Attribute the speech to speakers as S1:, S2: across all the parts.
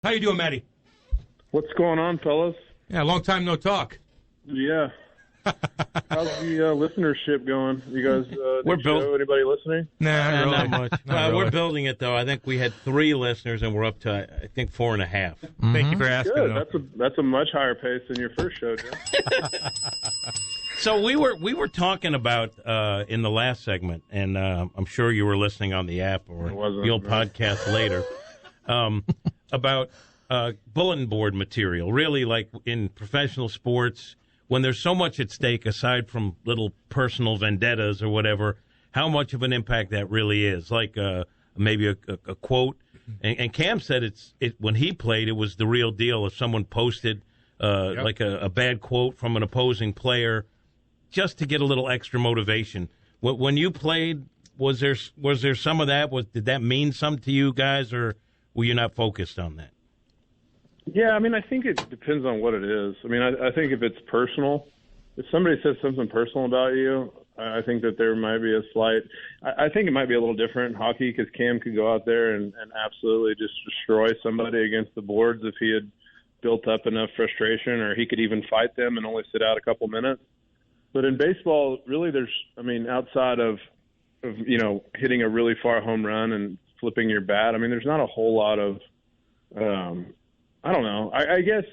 S1: How you doing, Matty?
S2: What's going on, fellas?
S1: Yeah, long time no talk.
S2: Yeah. How's the listenership going? You guys, anybody listening?
S1: Nah, really.
S3: Not much.
S1: Not
S3: We're
S1: really.
S3: building it, though. I think we had 3 listeners, and we're up to, I think, 4.5.
S1: Thank you for asking.
S2: Good. That's a much higher pace than your first show, Jim.
S3: So we were talking about in the last segment, and I'm sure you were listening on the app or you'll podcast later, about bulletin board material. Really, like in professional sports, when there's so much at stake, aside from little personal vendettas or whatever, how much of an impact that really is. Like maybe a quote. And Cam said when he played, it was the real deal. If someone posted like a bad quote from an opposing player, just to get a little extra motivation. When you played, was there some of that? Did that mean something to you guys, or were you not focused on that?
S2: Yeah, I mean, I think it depends on what it is. I mean, I think if it's personal, if somebody says something personal about you, I think that there might be a slight – I think it might be a little different in hockey because Cam could go out there and absolutely just destroy somebody against the boards if he had built up enough frustration, or he could even fight them and only sit out a couple minutes. But in baseball, really outside of hitting a really far home run and flipping your bat, I mean, there's not a whole lot of I don't know. I guess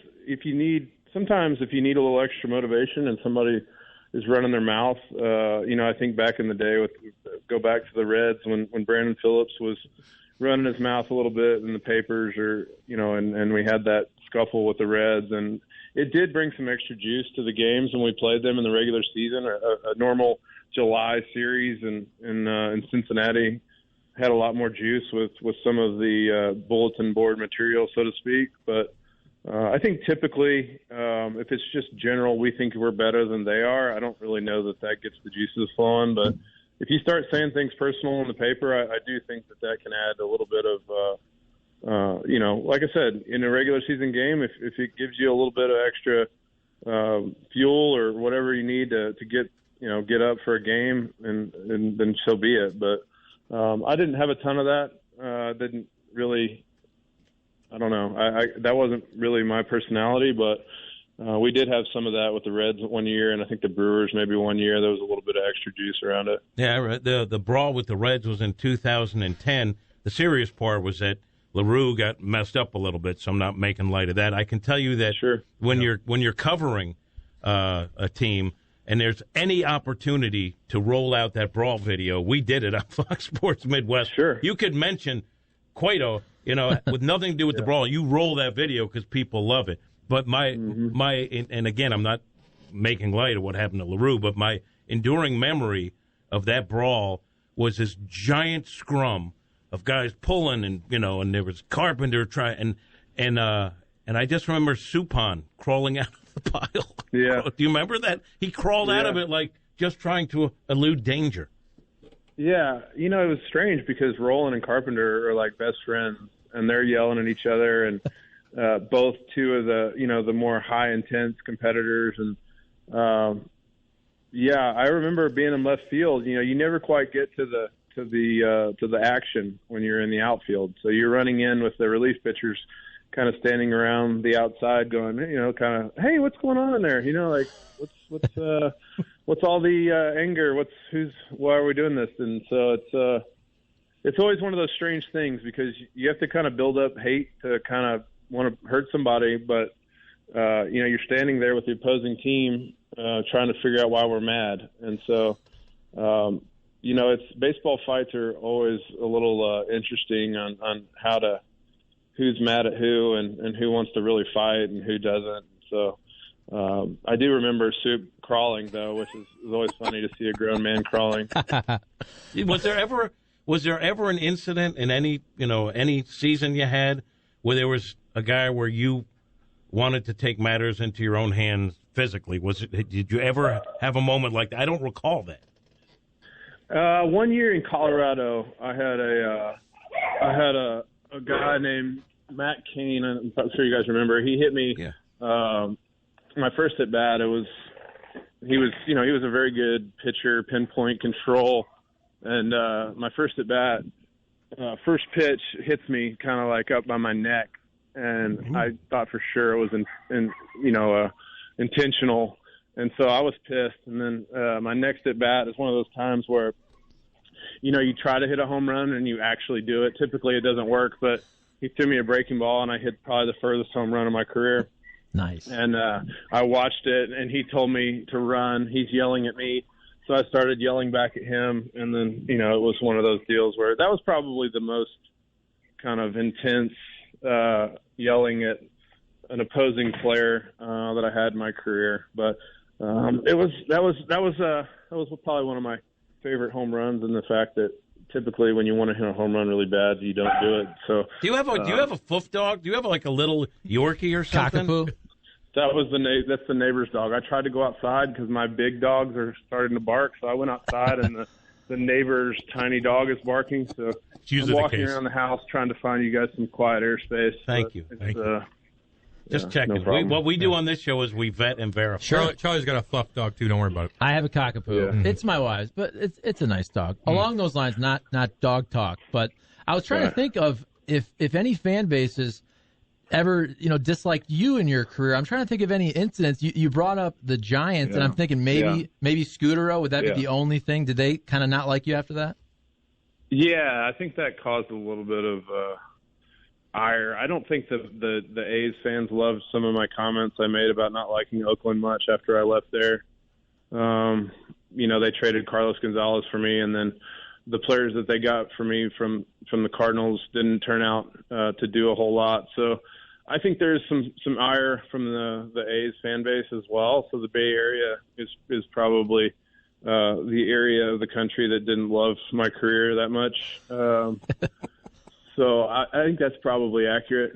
S2: sometimes if you need a little extra motivation and somebody is running their mouth, I think back in the day go back to the Reds when Brandon Phillips was running his mouth a little bit in the papers, or and we had that scuffle with the Reds, and it did bring some extra juice to the games when we played them in the regular season. A normal July series in Cincinnati had a lot more juice with some of the bulletin board material, so to speak. But I think typically, if it's just general, we think we're better than they are, I don't really know that gets the juices flowing. But if you start saying things personal in the paper, I do think that can add a little bit of like I said, in a regular season game, if it gives you a little bit of extra fuel or whatever you need to get up for a game, and then so be it. But I didn't have a ton of that. Didn't really. I don't know. That wasn't really my personality, but we did have some of that with the Reds one year, and I think the Brewers maybe one year. There was a little bit of extra juice around it.
S3: Yeah, the brawl with the Reds was in 2010. The serious part was that LaRue got messed up a little bit, so I'm not making light of that. I can tell you that when you're covering a team and there's any opportunity to roll out that brawl video, we did it on Fox Sports Midwest.
S2: Sure.
S3: You could mention Cueto, with nothing to do with the brawl. You roll that video because people love it. But and again, I'm not making light of what happened to LaRue, but my enduring memory of that brawl was this giant scrum of guys pulling, and there was Carpenter trying, and I just remember Suppan crawling out of the pile.
S2: Yeah.
S3: Do you remember that? He crawled out of it like just trying to elude danger.
S2: Yeah, it was strange because Roland and Carpenter are like best friends, and they're yelling at each other, and both two of the more high intense competitors, and I remember being in left field. You never quite get to the action when you're in the outfield. So you're running in with the relief pitchers kind of standing around the outside going, kind of, hey, what's going on in there? What's all the anger? Why are we doing this? And so it's always one of those strange things because you have to kind of build up hate to kind of want to hurt somebody, but you're standing there with the opposing team trying to figure out why we're mad. And so, it's baseball fights are always a little interesting on who's mad at who and who wants to really fight and who doesn't. So I do remember Soup crawling, though, which is always funny to see a grown man crawling.
S3: Was there ever an incident in any season you had where there was a guy where you wanted to take matters into your own hands physically? Did you ever have a moment like that? I don't recall that.
S2: One year in Colorado, I had a guy named Matt Cain. I'm sure you guys remember. He hit me.
S3: Yeah.
S2: My first at bat. He was a very good pitcher, pinpoint control, and my first at bat, first pitch hits me kind of like up by my neck, and I thought for sure it was intentional. And so I was pissed. And then my next at bat is one of those times where, you try to hit a home run and you actually do it. Typically it doesn't work, but he threw me a breaking ball and I hit probably the furthest home run of my career.
S4: Nice.
S2: And I watched it and he told me to run. He's yelling at me. So I started yelling back at him. And then, it was one of those deals where that was probably the most kind of intense yelling at an opposing player that I had in my career. But that was probably one of my favorite home runs, and the fact that typically when you want to hit a home run really bad, you don't do it. So
S3: do you have a foof dog? Do you have like a little Yorkie or something?
S4: Cockapoo?
S2: That's the neighbor's dog. I tried to go outside because my big dogs are starting to bark, so I went outside and the neighbor's tiny dog is barking. So I'm walking around the house trying to find you guys some quiet airspace.
S3: Thank you. Just checking.
S2: No
S3: what we do on this show is we vet and verify.
S1: Charlie's got a fluff dog, too. Don't worry about it.
S4: I have a cockapoo.
S2: Yeah.
S4: It's my wife's, but it's a nice dog. Along those lines, not dog talk, but I was trying to think of if any fan bases ever, disliked you in your career. I'm trying to think of any incidents. You brought up the Giants, and I'm thinking maybe Scutero. Would that be the only thing? Did they kind of not like you after that?
S2: Yeah, I think that caused a little bit of ire. I don't think the A's fans loved some of my comments I made about not liking Oakland much after I left there. They traded Carlos Gonzalez for me, and then the players that they got for me from the Cardinals didn't turn out to do a whole lot. So I think there's some ire from the A's fan base as well. So the Bay Area is probably the area of the country that didn't love my career that much. So I think that's probably accurate.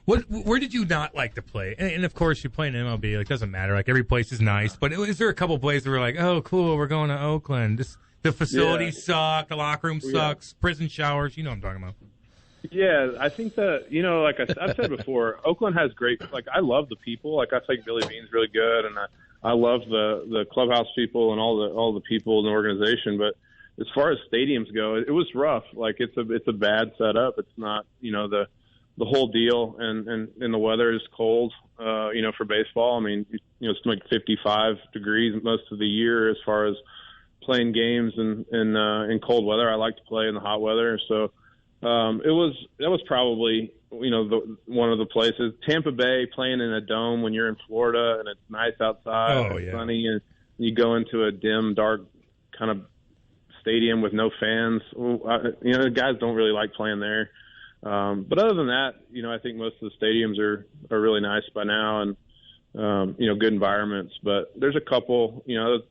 S1: Where did you not like to play? And of course, you play in MLB. Like, doesn't matter. Like, every place is nice. But is there a couple places that were like, oh, cool, we're going to Oakland. The facilities suck. The locker room sucks. Prison showers. You know what I'm talking about.
S2: Yeah, I think that, like I've said before, Oakland has great, I love the people. Like, I think Billy Beane's really good, and I love the clubhouse people and all the people in the organization. But as far as stadiums go, it was rough. Like, it's a bad setup. It's not, the whole deal, and the weather is cold, for baseball. I mean, it's like 55 degrees most of the year as far as playing games in cold weather. I like to play in the hot weather. So that was probably, one of the places. Tampa Bay, playing in a dome when you're in Florida and it's nice outside, it's sunny, and you go into a dim, dark kind of stadium with no fans. Guys don't really like playing there. But other than that, I think most of the stadiums are really nice by now, and good environments. But there's a couple,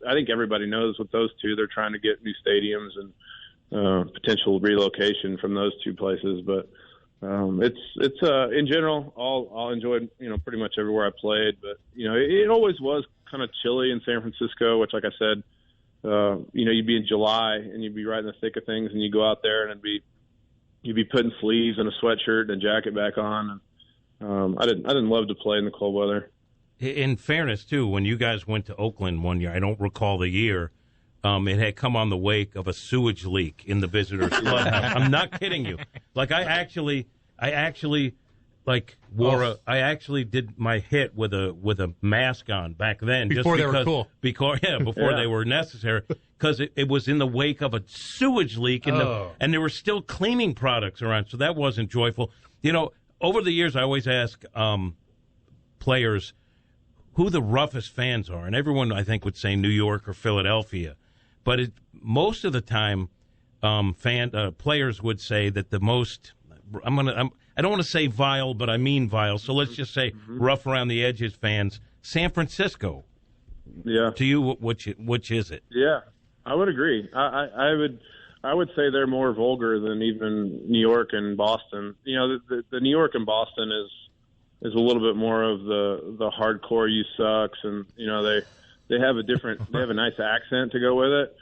S2: I think everybody knows with those two, they're trying to get new stadiums and potential relocation from those two places. But it's in general, I'll enjoyed, pretty much everywhere I played. But, it always was kind of chilly in San Francisco, which, like I said, you'd be in July and you'd be right in the thick of things, and you go out there and you'd be putting sleeves and a sweatshirt and a jacket back on. And I didn't love to play in the cold weather.
S3: In fairness, too, when you guys went to Oakland one year, I don't recall the year, it had come on the wake of a sewage leak in the visitors' clubhouse. I'm not kidding you. Like, I actually did my hit with a mask on back then,
S1: before
S3: just
S1: they were cool.
S3: Before they were necessary, because it was in the wake of a sewage leak, and there were still cleaning products around, so that wasn't joyful. Over the years, I always ask players who the roughest fans are, and everyone, I think, would say New York or Philadelphia, but most of the time, players would say that the most. I don't want to say vile, but I mean vile. So let's just say rough around the edges fans. San Francisco.
S2: Yeah.
S3: To you, which is it?
S2: Yeah, I would agree. I would say they're more vulgar than even New York and Boston. The New York and Boston is a little bit more of the hardcore you sucks, and they have a nice accent to go with it.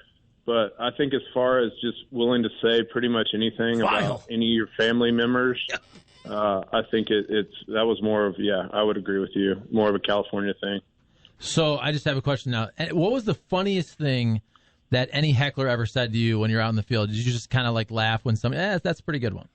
S2: But I think as far as just willing to say pretty much anything about any of your family members, I think that was more of, I would agree with you, more of a California thing.
S4: So I just have a question now. What was the funniest thing that any heckler ever said to you when you're out in the field? Did you just kind of laugh when somebody, that's a pretty good one?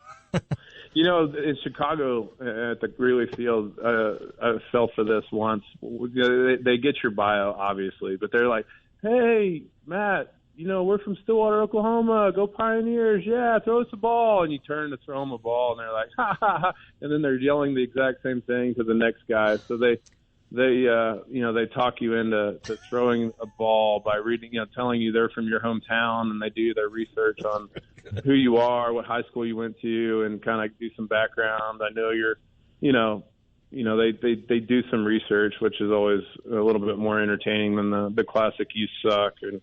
S2: In Chicago at the Greeley Field, I fell for this once. They get your bio, obviously, but they're like, "Hey, Matt, we're from Stillwater, Oklahoma. Go Pioneers! Yeah, throw us a ball." And you turn to throw them a ball, and they're like, "Ha ha ha!" And then they're yelling the exact same thing to the next guy. So they talk you into throwing a ball by reading, telling you they're from your hometown, and they do their research on who you are, what high school you went to, and kind of do some background. I know you're, they do some research, which is always a little bit more entertaining than the classic "you suck" and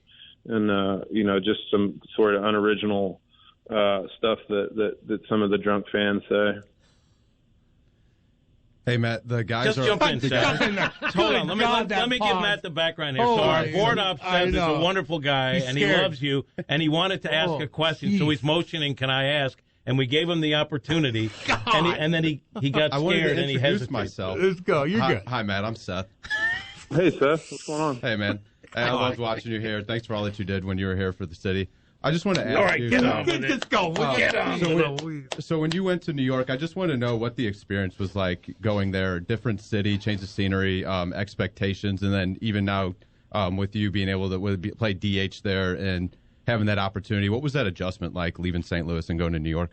S2: just some sort of unoriginal stuff that some of the drunk fans say.
S5: Hey, Matt, the guys
S3: just jump in, Seth. Hold on. Let me give Matt the background here. So our board op Seth is a wonderful guy, and he loves you, and he wanted to ask a question, so he's motioning, "Can I ask?" And we gave him the opportunity, and then he got scared, and he hesitated.
S5: Myself.
S1: Let's go. You're good.
S5: Hi, Matt. I'm Seth.
S2: Hey, Seth. What's going on?
S5: Hey, man. I loved watching you here. Thanks for all that you did when you were here for the city. I just want to ask you.
S1: All right, get on. Let's go. Get on.
S5: So when you went to New York, I just want to know what the experience was like going there. Different city, change of scenery, expectations, and then even now with you being able to play DH there and having that opportunity. What was that adjustment like, leaving St. Louis and going to New York?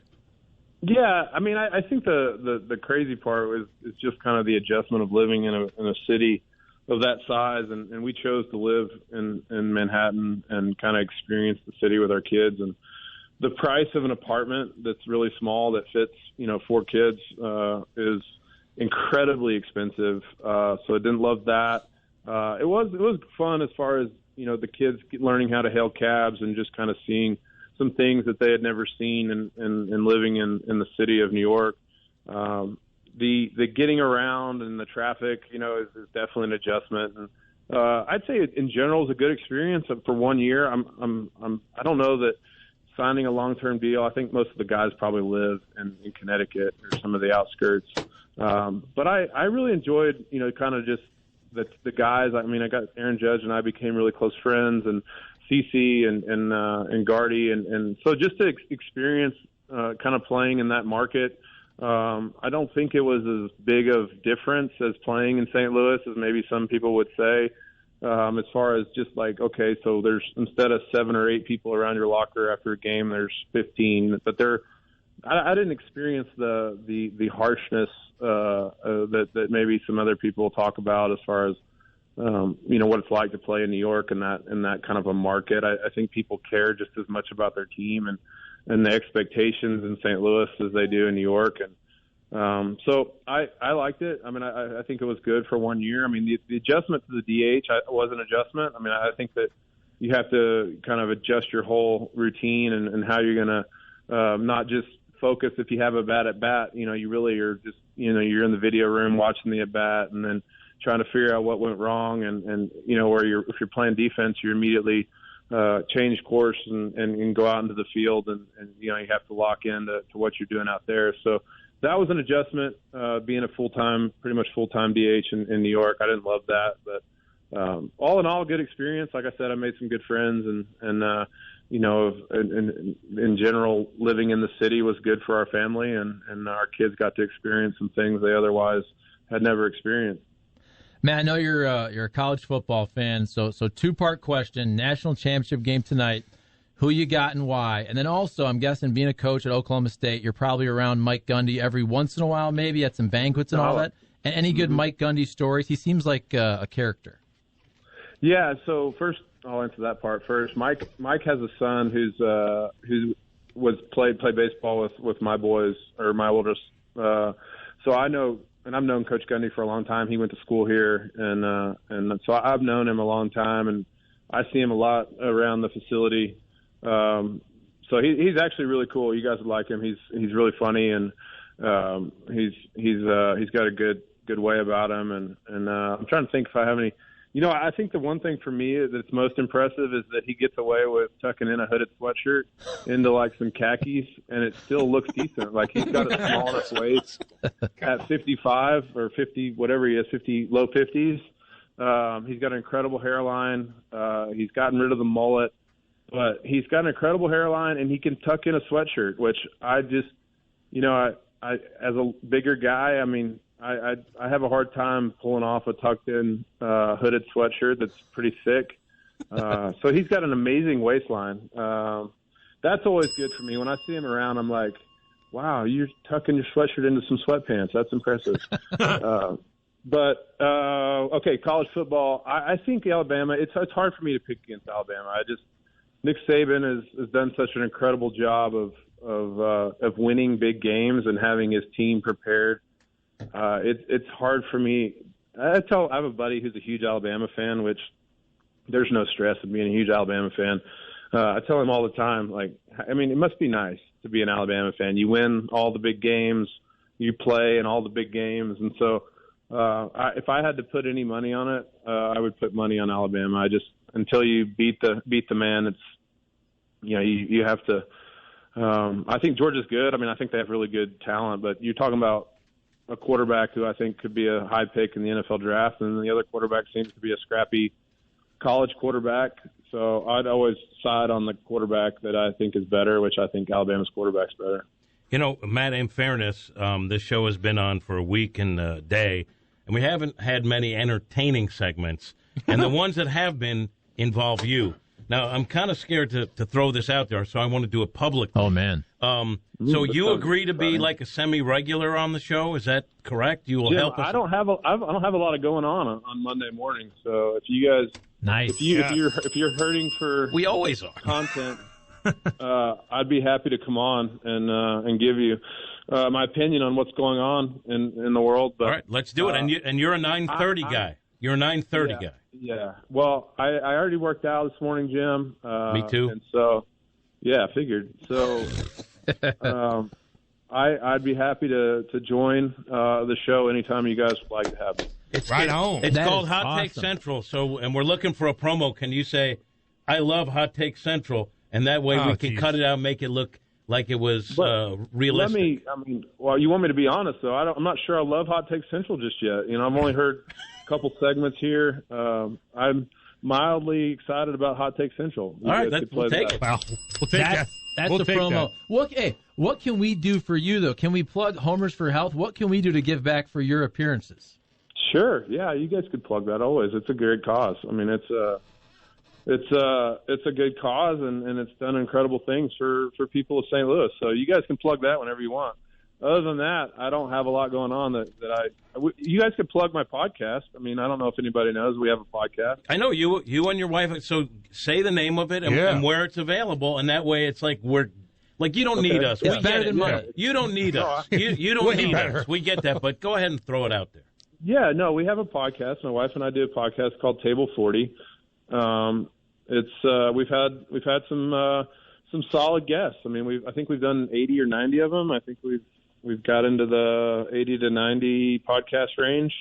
S2: Yeah, I mean, I think the crazy part is just kind of the adjustment of living in a city of that size, and we chose to live in Manhattan and kind of experience the city with our kids. And the price of an apartment that's really small that fits 4 kids is incredibly expensive. So I didn't love that. It was fun as far as the kids learning how to hail cabs and just kind of seeing some things that they had never seen and living in the city of New York. The getting around and the traffic, is definitely an adjustment. And I'd say in general is a good experience for 1 year. I don't know that signing a long-term deal. I think most of the guys probably live in Connecticut or some of the outskirts. But I really enjoyed, kind of just the guys. I mean, I got Aaron Judge and I became really close friends, and CeCe and Gardy, and so just to experience kind of playing in that market. I don't think it was as big of difference as playing in St. Louis as maybe some people would say, as far as just like, okay, so there's instead of 7 or 8 people around your locker after a game, there's 15. But I didn't experience the harshness that maybe some other people talk about as far as what it's like to play in New York and that kind of a market. I think people care just as much about their team and the expectations in St. Louis as they do in New York. And so I liked it. I mean, I think it was good for 1 year. I mean, the adjustment to the DH was an adjustment. I mean, I think that you have to kind of adjust your whole routine and how you're going to not just focus if you have a bad at bat. You really are just, you're in the video room watching the at bat and then trying to figure out what went wrong. And or if you're playing defense, you immediately change course and go out into the field and you have to lock in to what you're doing out there. So that was an adjustment, being a pretty much full-time DH in New York. I didn't love that, but all in all, good experience. Like I said, I made some good friends and in general, living in the city was good for our family and our kids got to experience some things they otherwise had never experienced.
S4: Matt, I know you're a college football fan, so 2-part question: national championship game tonight, who you got and why? And then also, I'm guessing being a coach at Oklahoma State, you're probably around Mike Gundy every once in a while, maybe at some banquets and all that. And any good Mike Gundy stories? He seems like a character.
S2: Yeah. So first, I'll answer that part first. Mike has a son who played baseball with my boys or my oldest. So I know. And I've known Coach Gundy for a long time. He went to school here, and so I've known him a long time, and I see him a lot around the facility. So he's actually really cool. You guys would like him. He's really funny, and he's got a good way about him. And I'm trying to think if I have any. I think the one thing for me that's most impressive is that he gets away with tucking in a hooded sweatshirt into like some khakis, and it still looks decent. Like he's got a small enough waist at 55 or 50, whatever he is, low 50s. He's got an incredible hairline. He's gotten rid of the mullet, but he's got an incredible hairline, and he can tuck in a sweatshirt, which I just, I as a bigger guy, I mean, I have a hard time pulling off a tucked-in hooded sweatshirt that's pretty thick. So he's got an amazing waistline. That's always good for me. When I see him around, I'm like, wow, you're tucking your sweatshirt into some sweatpants. That's impressive. Okay, college football. I think Alabama. It's hard for me to pick against Alabama. Nick Saban has done such an incredible job of winning big games and having his team prepared. It's hard for me. I have a buddy who's a huge Alabama fan, which there's no stress of being a huge Alabama fan. I tell him all the time, like, I mean, it must be nice to be an Alabama fan. You win all the big games, you play in all the big games, and so if I had to put any money on it, I would put money on Alabama. Until you beat the man, it's you have to. I think Georgia's good. I mean, I think they have really good talent, but you're talking about a quarterback who I think could be a high pick in the NFL draft, and the other quarterback seems to be a scrappy college quarterback. So I'd always side on the quarterback that I think is better, which I think Alabama's quarterback's better.
S3: You know, Matt, in fairness, this show has been on for a week and a day, and we haven't had many entertaining segments, and the ones that have been involve you. Now, I'm kind of scared to throw this out there, so I want to do it publicly.
S4: Oh, man.
S3: So you agree to be like a semi-regular on the show? Is that correct? You will help us?
S2: I don't have a lot of going on Monday morning, so if you guys...
S4: Nice.
S2: If you're hurting for
S3: we always are
S2: content, I'd be happy to come on and give you my opinion on what's going on in the world. But,
S3: all right, let's do it. And you're a 9:30 guy. You're a 9:30 guy.
S2: Yeah. Well, I already worked out this morning, Jim.
S3: Me too.
S2: And so, I figured. So, I'd be happy to join the show anytime you guys would like to have me.
S3: It's
S4: That
S3: called Hot
S4: awesome.
S3: Take Central. So, and we're looking for a promo. Can you say, "I love Hot Take Central," and that way we can cut it out, make it look like it was realistic.
S2: You want me to be honest though? I'm not sure I love Hot Take Central just yet. You know, I've only heard a couple segments here. I'm mildly excited about Hot Take Central.
S3: All right, we'll take it.
S1: Well, we'll take that.
S4: That's
S1: We'll
S4: the
S1: take
S4: promo. What can we do for you though? Can we plug Homers for Health? What can we do to give back for your appearances?
S2: Sure. Yeah, you guys could plug that always. It's a great cause. I mean, it's a good cause, and it's done incredible things for people of St. Louis. So you guys can plug that whenever you want. Other than that, I don't have a lot going on you guys could plug my podcast. I mean, I don't know if anybody knows we have a podcast.
S3: I know you and your wife. So say the name of it and where it's available, and that way it's like you don't need us.
S4: It's better than money.
S3: You don't need us. You don't need us. We get that, but go ahead and throw it out there.
S2: Yeah, no, we have a podcast. My wife and I do a podcast called Table 40. We've had some solid guests. I mean, I think we've done 80 or 90 of them. I think we've got into the 80 to 90 podcast range.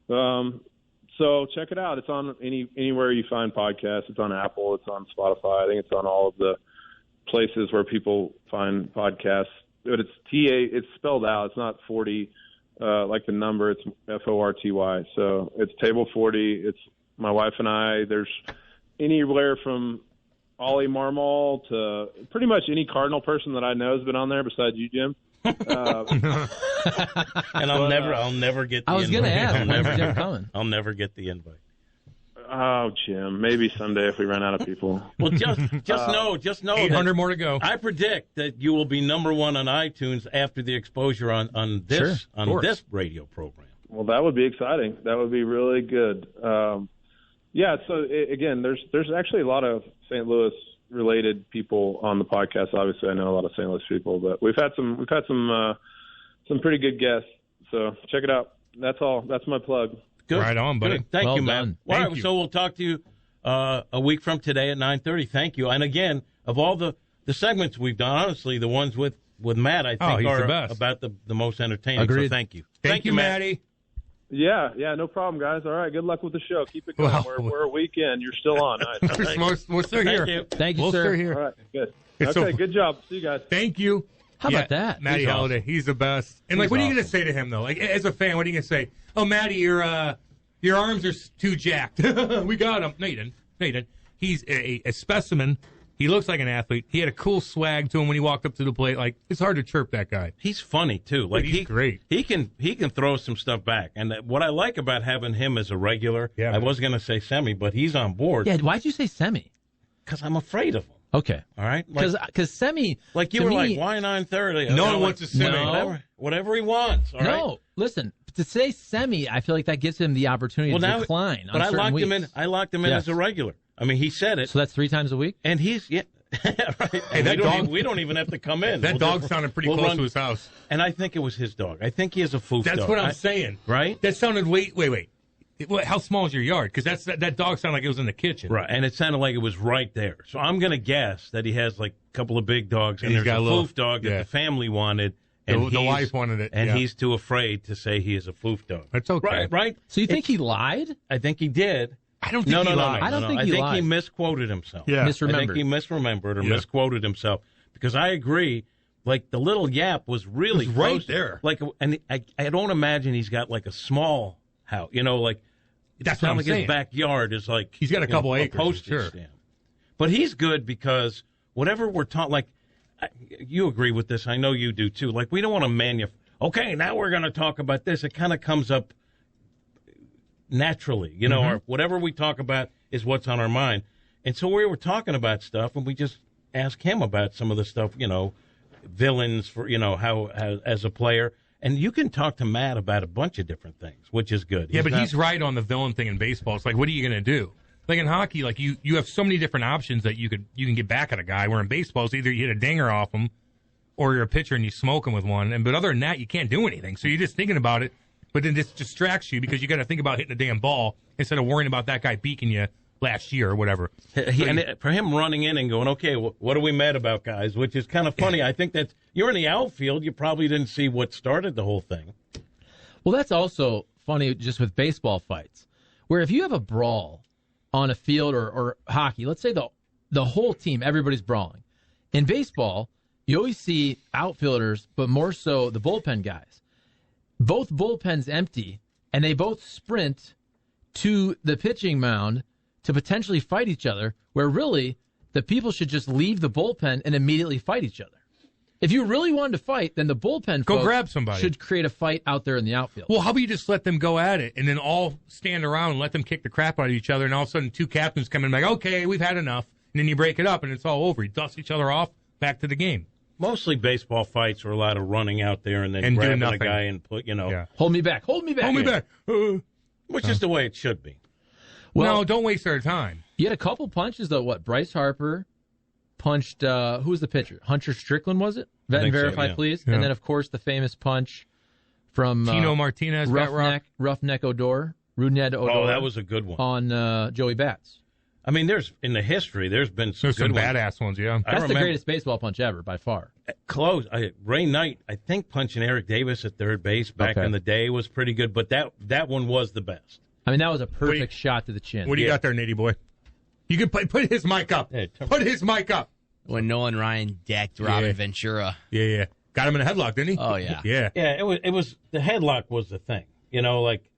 S2: So check it out. It's on anywhere you find podcasts. It's on Apple. It's on Spotify. I think it's on all of the places where people find podcasts. But it's it's spelled out. It's not 40 like the number. It's FORTY. So it's Table 40. It's my wife and I. There's anywhere from Ollie Marmol to pretty much any Cardinal person that I know has been on there besides you, Jim.
S3: And I'll never get the invite.
S4: I was going to ask.
S3: I'll never get the invite.
S2: Oh, Jim, maybe someday if we run out of people.
S3: Well, just know
S1: 800 more to go.
S3: I predict that you will be number one on iTunes after the exposure on this radio program.
S2: Well, that would be exciting. That would be really good. So again, there's actually a lot of St. Louis related people on the podcast. Obviously, I know a lot of St. Louis people, but we've had some pretty good guests. So check it out. That's all. That's my plug.
S3: Good.
S1: Right on, buddy.
S3: Good. Thank you, man.
S1: Thank
S3: All right,
S1: you.
S3: so we'll talk to you a week from today at 9:30. Thank you. And again, of all the segments we've done, honestly, the ones with Matt, I think,
S1: he's
S3: are
S1: the best.
S3: about the most entertaining.
S4: Agreed.
S3: So thank you.
S1: Thank you, Matty.
S2: Yeah, no problem, guys. All right, good luck with the show. Keep it going.
S1: Well,
S2: we're a weekend. You're still on. Nice.
S1: We're still here.
S3: Thank you.
S4: Thank you,
S1: We'll
S4: sir.
S1: still here.
S2: All right, good.
S1: It's
S2: Okay,
S1: so-
S2: good job. See you guys.
S1: Thank you.
S4: How about that?
S1: Matty
S4: He's
S1: Holliday. He's the best. And like, what are you going to say to him though? Like, as a fan, what are you going to say? Oh, Matty, your arms are too jacked. We got him. No, you didn't. He's a specimen He looks like an athlete. He had a cool swag to him when he walked up to the plate. Like, it's hard to chirp that guy.
S3: He's funny too. Like
S1: he's great.
S3: He can throw some stuff back. And what I like about having him as a regular, I was going to say semi, but he's on board.
S4: Yeah, why'd you say semi?
S3: Because I'm afraid of him.
S4: Okay.
S3: All right?
S4: Because semi...
S3: Like you were like, why 9:30?
S1: No one wants a semi.
S3: Whatever he wants, all right?
S4: No, listen, to say semi, I feel like that gives him the opportunity to decline on certain weeks.
S3: I locked him in as a regular. I mean, he said it.
S4: So that's 3 times a week?
S3: And he's... Yeah. Right. Hey, we don't even have to come in.
S1: That dog sounded pretty close to his house.
S3: And I think it was his dog. I think he has a foof dog.
S1: That's what I'm saying.
S3: Right?
S1: That sounded, wait. How small is your yard? Because that dog sounded like it was in the kitchen.
S3: Right, and it sounded like it was right there. So I'm going to guess that he has like a couple of big dogs, and there's a foof dog that the family wanted. And
S1: the wife wanted it.
S3: And he's too afraid to say he is a foof dog.
S1: That's okay.
S3: Right?
S4: So you think he lied?
S3: I think he did.
S1: I don't think he lied.
S4: I don't think he lied.
S3: I think he misquoted himself.
S1: Yeah.
S3: I think he misremembered or misquoted himself. Because I agree, like the little yap was really
S1: right there.
S3: Like, and I don't imagine he's got like a small house. You know, like
S1: that's what I'm saying.
S3: His backyard is like
S1: he's got a couple acres.
S3: A postage stamp. But he's good because whatever we're taught, like you agree with this. I know you do too. Like we don't want to okay, now we're going to talk about this. It kind of comes up naturally, you know, or whatever we talk about is what's on our mind. And so we were talking about stuff, and we just asked him about some of the stuff, you know, villains for, you know, how as a player. And you can talk to Matt about a bunch of different things, which is good.
S1: Yeah, he's right on the villain thing in baseball. It's like, what are you going to do? Like in hockey, like you have so many different options that you can get back at a guy. Where in baseball, it's either you hit a dinger off him, or you're a pitcher and you smoke him with one. But other than that, you can't do anything. So you're just thinking about it. But then this distracts you because you got to think about hitting a damn ball instead of worrying about that guy beaking you last year or whatever.
S3: And for him running in and going, okay, what are we mad about, guys? Which is kind of funny. I think that you're in the outfield. You probably didn't see what started the whole thing.
S4: Well, that's also funny just with baseball fights, where if you have a brawl on a field or hockey, let's say the whole team, everybody's brawling. In baseball, you always see outfielders, but more so the bullpen guys. Both bullpens empty, and they both sprint to the pitching mound to potentially fight each other, where really the people should just leave the bullpen and immediately fight each other. If you really wanted to fight, then the bullpen
S1: go grab somebody.
S4: Should create a fight out there in the outfield.
S1: Well, how about you just let them go at it and then all stand around and let them kick the crap out of each other, and all of a sudden 2 captains come in and like, okay, we've had enough, and then you break it up and it's all over. You dust each other off, back to the game.
S3: Mostly baseball fights are a lot of running out there and then grabbing a guy and put, you know.
S1: Yeah.
S4: Hold me back.
S3: Which is the way it should be.
S1: Well, no, don't waste our time.
S4: You had a couple punches, though. What? Bryce Harper punched, who was the pitcher? Hunter Strickland, was it? Vet and verify, please. Yeah. And then, of course, the famous punch from
S1: Tino Martinez,
S4: Roughneck Odor. Rudned Odor.
S3: Oh, that was a good one.
S4: On Joey Bats.
S3: I mean, there's been some
S1: badass ones, yeah.
S4: That's the greatest baseball punch ever, by far.
S3: Close. Ray Knight, I think punching Eric Davis at third base back in the day was pretty good, but that one was the best.
S4: I mean, that was a perfect shot to the chin.
S1: What do you got there, Nitty boy? You can put his mic up. Put his mic up.
S6: When Nolan Ryan decked Robin Ventura.
S1: Yeah. Got him in a headlock, didn't he?
S6: Oh, yeah.
S1: Yeah.
S3: Yeah, it was the headlock was the thing. You know, like,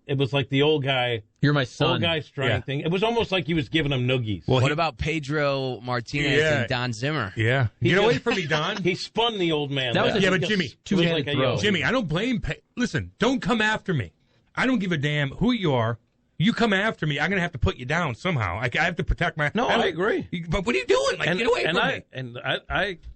S3: it was like the old guy.
S4: You're my son.
S3: Old guy strength thing. It was almost like he was giving him noogies.
S6: Well, what about Pedro Martinez and Don Zimmer?
S1: Yeah. Get away from me, Don.
S3: He spun the old man.
S4: That was
S1: but Jimmy.
S4: Two-handed throw.
S1: Jimmy, I don't blame. Listen, don't come after me. I don't give a damn who you are. You come after me, I'm going to have to put you down somehow. I have to protect my...
S3: No, I agree.
S1: But what are you doing? Like, get away from me.
S3: And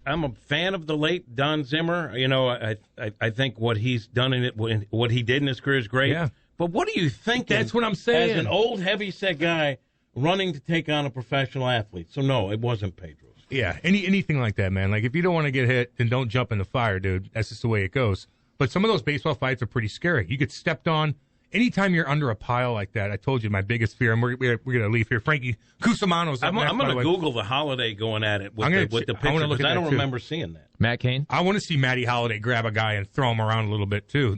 S3: I'm a fan of the late Don Zimmer. You know, I think what he's done in it, what he did in his career is great.
S1: Yeah.
S3: But what do you think?
S1: That's what I'm saying.
S3: As an old, heavy-set guy running to take on a professional athlete. So, no, it wasn't Pedro's.
S1: Yeah, anything like that, man. Like, if you don't want to get hit, then don't jump in the fire, dude. That's just the way it goes. But some of those baseball fights are pretty scary. You get stepped on. Anytime you're under a pile like that, I told you my biggest fear, and we're going to leave here. Frankie Cusimano's up next.
S3: I'm going to Google the Holliday going at it with the picture, because I don't remember seeing that.
S4: Matt Cain?
S1: I want to see Matty Holliday grab a guy and throw him around a little bit, too.